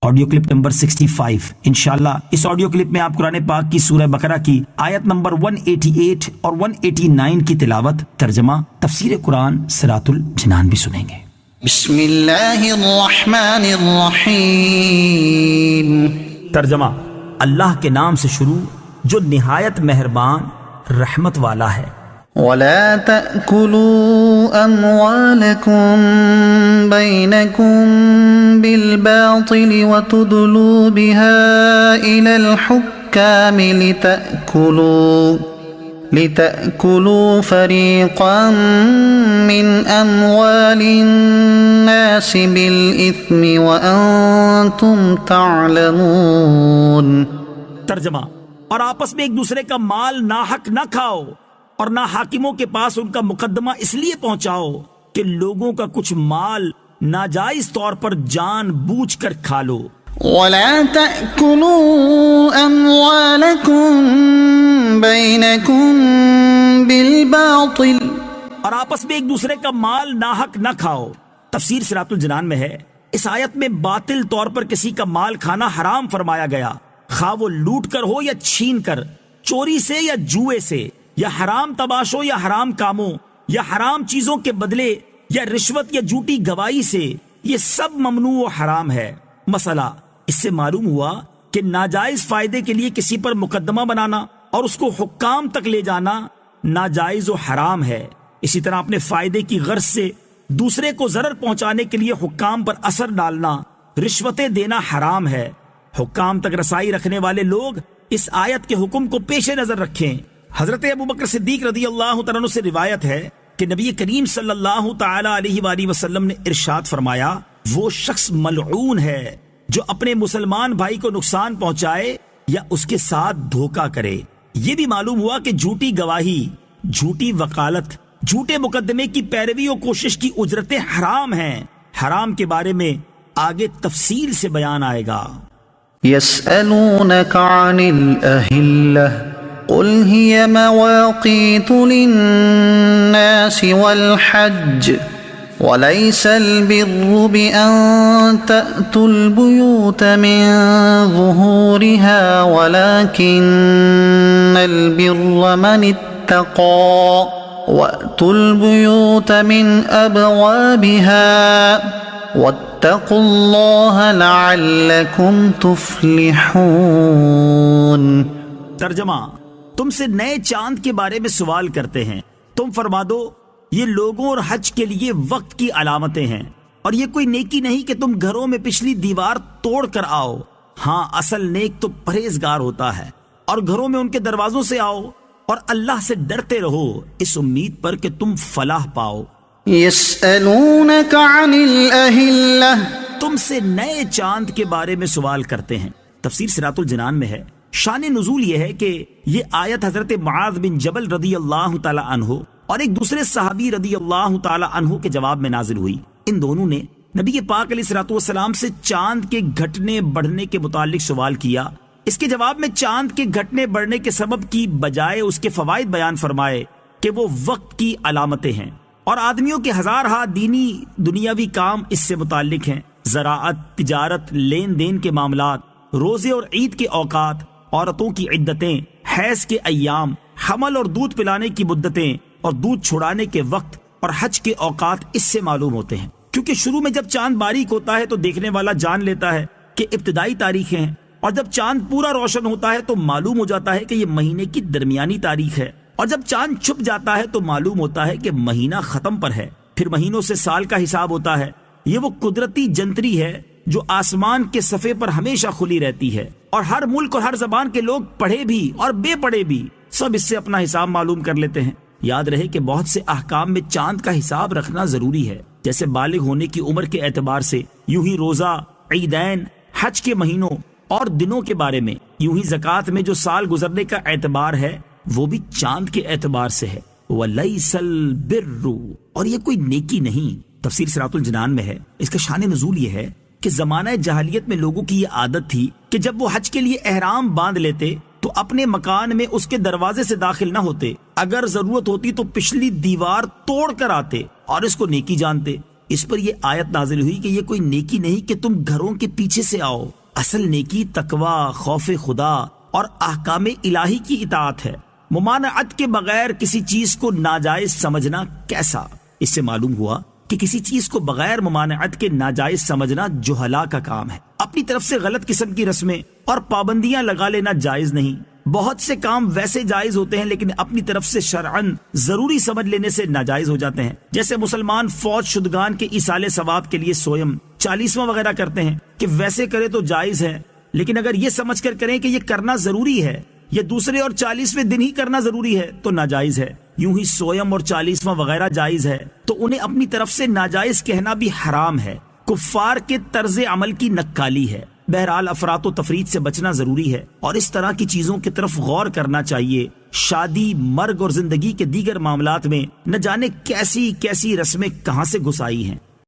Audio clip number 65۔ انشاءاللہ اس audio clip میں آپ قرآن پاک کی سورہ بقرہ کی آیت نمبر 188 اور 189 کی تلاوت، ترجمہ، تفسیر قرآن صراط الجنان بھی سنیں گے۔ بسم اللہ الرحمن الرحیم۔ ترجمہ، اللہ کے نام سے شروع جو نہایت مہربان رحمت والا ہے۔ وَلَا تَأْكُلُوا أَمْوَالَكُمْ بَيْنَكُمْ بِالْبَاطِلِ وَتُدْلُوا بِهَا إِلَى الْحُكَّامِ لِتَأْكُلُوا فَرِيقًا مِّنْ أَمْوَالِ النَّاسِ بِالْإِثْمِ وَأَنْتُمْ تَعْلَمُونَ۔ ترجمہ، اور آپس میں ایک دوسرے کا مال ناحق نہ کھاؤ اور نہ حاکموں کے پاس ان کا مقدمہ اس لیے پہنچاؤ کہ لوگوں کا کچھ مال ناجائز طور پر جان بوجھ کر کھا لو۔ وَلَا تَأْكُلُوا أَمْوَالَكُمْ بَيْنَكُمْ بِالْبَاطِلِ، اور آپس میں ایک دوسرے کا مال ناحق نہ کھاؤ۔ تفسیر صراط الجنان میں ہے، اس آیت میں باطل طور پر کسی کا مال کھانا حرام فرمایا گیا، خواہ وہ لوٹ کر ہو یا چھین کر، چوری سے یا جوئے سے، یا حرام تباشوں یا حرام کاموں یا حرام چیزوں کے بدلے یا رشوت یا جھوٹی گواہی سے، یہ سب ممنوع و حرام ہے۔ مسئلہ اس سے معلوم ہوا کہ ناجائز فائدے کے لیے کسی پر مقدمہ بنانا اور اس کو حکام تک لے جانا ناجائز و حرام ہے۔ اسی طرح اپنے فائدے کی غرض سے دوسرے کو ضرر پہنچانے کے لیے حکام پر اثر ڈالنا، رشوتیں دینا حرام ہے۔ حکام تک رسائی رکھنے والے لوگ اس آیت کے حکم کو پیش نظر رکھیں۔ حضرت ابوبکر صدیق رضی اللہ تعالیٰ عنہ سے روایت ہے کہ نبی کریم صلی اللہ تعالی علیہ وآلہ وسلم نے ارشاد فرمایا، وہ شخص ملعون ہے جو اپنے مسلمان بھائی کو نقصان پہنچائے یا اس کے ساتھ دھوکہ کرے۔ یہ بھی معلوم ہوا کہ جھوٹی گواہی، جھوٹی وکالت، جھوٹے مقدمے کی پیروی و کوشش کی اجرتیں حرام ہیں۔ حرام کے بارے میں آگے تفصیل سے بیان آئے گا۔ يسألونك عن الأهلة قل هي مواقيت للناس والحج وليس البر بأن تأتوا البيوت من ظهورها ولكن البر من اتقى وأتوا البيوت من أبوابها واتقوا اللہ لعلکم تفلحون۔ ترجمہ، تم سے نئے چاند کے بارے میں سوال کرتے ہیں، تم فرما دو یہ لوگوں اور حج کے لیے وقت کی علامتیں ہیں، اور یہ کوئی نیکی نہیں کہ تم گھروں میں پچھلی دیوار توڑ کر آؤ۔ ہاں، اصل نیک تو پرہیزگار ہوتا ہے، اور گھروں میں ان کے دروازوں سے آؤ اور اللہ سے ڈرتے رہو اس امید پر کہ تم فلاح پاؤ۔ یسألونک عن الأہلة، تم سے نئے چاند کے بارے میں سوال کرتے ہیں۔ تفسیر صراط الجنان میں ہے، شان نزول یہ ہے کہ یہ آیت حضرت معاذ بن جبل رضی اللہ تعالی عنہ اور ایک دوسرے صحابی رضی اللہ تعالی عنہ کے جواب میں نازل ہوئی۔ ان دونوں نے نبی پاک علیہ الصلوۃ والسلام سے چاند کے گھٹنے بڑھنے کے متعلق سوال کیا۔ اس کے جواب میں چاند کے گھٹنے بڑھنے کے سبب کی بجائے اس کے فوائد بیان فرمائے کہ وہ وقت کی علامتیں ہیں، اور آدمیوں کے ہزارہا دینی دنیاوی کام اس سے متعلق ہیں۔ زراعت، تجارت، لین دین کے معاملات، روزے اور عید کے اوقات، عورتوں کی عدتیں، حیض کے ایام، حمل اور دودھ پلانے کی مدتیں اور دودھ چھڑانے کے وقت اور حج کے اوقات اس سے معلوم ہوتے ہیں، کیونکہ شروع میں جب چاند باریک ہوتا ہے تو دیکھنے والا جان لیتا ہے کہ ابتدائی تاریخیں ہیں، اور جب چاند پورا روشن ہوتا ہے تو معلوم ہو جاتا ہے کہ یہ مہینے کی درمیانی تاریخ ہے، اور جب چاند چھپ جاتا ہے تو معلوم ہوتا ہے کہ مہینہ ختم پر ہے۔ پھر مہینوں سے سال کا حساب ہوتا ہے۔ یہ وہ قدرتی جنتری ہے جو آسمان کے صفحے پر ہمیشہ کھلی رہتی ہے، اور ہر ملک اور ہر زبان کے لوگ پڑھے بھی اور بے پڑھے بھی سب اس سے اپنا حساب معلوم کر لیتے ہیں۔ یاد رہے کہ بہت سے احکام میں چاند کا حساب رکھنا ضروری ہے، جیسے بالغ ہونے کی عمر کے اعتبار سے، یوں ہی روزہ، عیدین، حج کے مہینوں اور دنوں کے بارے میں، یوں ہی زکوٰۃ میں جو سال گزرنے کا اعتبار ہے وہ بھی چاند کے اعتبار سے ہے۔ وَلَيْسَ الْبِرُّ، اور یہ کوئی نیکی نہیں۔ تفسیر صراط الجنان میں ہے، اس کا شان نزول یہ ہے کہ زمانہ جاہلیت میں لوگوں کی یہ عادت تھی کہ جب وہ حج کے لیے احرام باندھ لیتے تو اپنے مکان میں اس کے دروازے سے داخل نہ ہوتے، اگر ضرورت ہوتی تو پچھلی دیوار توڑ کر آتے اور اس کو نیکی جانتے۔ اس پر یہ آیت نازل ہوئی کہ یہ کوئی نیکی نہیں کہ تم گھروں کے پیچھے سے آؤ، اصل نیکی تقوی، خوف خدا اور احکام الہی کی اطاعت ہے۔ ممانعت کے بغیر کسی چیز کو ناجائز سمجھنا کیسا؟ اس سے معلوم ہوا کہ کسی چیز کو بغیر ممانعت کے ناجائز سمجھنا جہلا کا کام ہے۔ اپنی طرف سے غلط قسم کی رسمیں اور پابندیاں لگا لینا جائز نہیں۔ بہت سے کام ویسے جائز ہوتے ہیں لیکن اپنی طرف سے شرعاً ضروری سمجھ لینے سے ناجائز ہو جاتے ہیں، جیسے مسلمان فوت شدگان کے ایصال ثواب کے لیے سویم 40واں وغیرہ کرتے ہیں کہ ویسے کرے تو جائز ہے، لیکن اگر یہ سمجھ کر کریں کہ یہ کرنا ضروری ہے یا دوسرے اور 40ویں دن ہی کرنا ضروری ہے تو ناجائز ہے۔ یوں ہی سویم اور 40واں وغیرہ جائز ہے تو انہیں اپنی طرف سے ناجائز کہنا بھی حرام ہے، کفار کے طرز عمل کی نکالی ہے۔ بہرحال افراط و تفریط سے بچنا ضروری ہے اور اس طرح کی چیزوں کی طرف غور کرنا چاہیے۔ شادی، مرگ اور زندگی کے دیگر معاملات میں نہ جانے کیسی کیسی رسمیں کہاں سے گھس آئی ہیں۔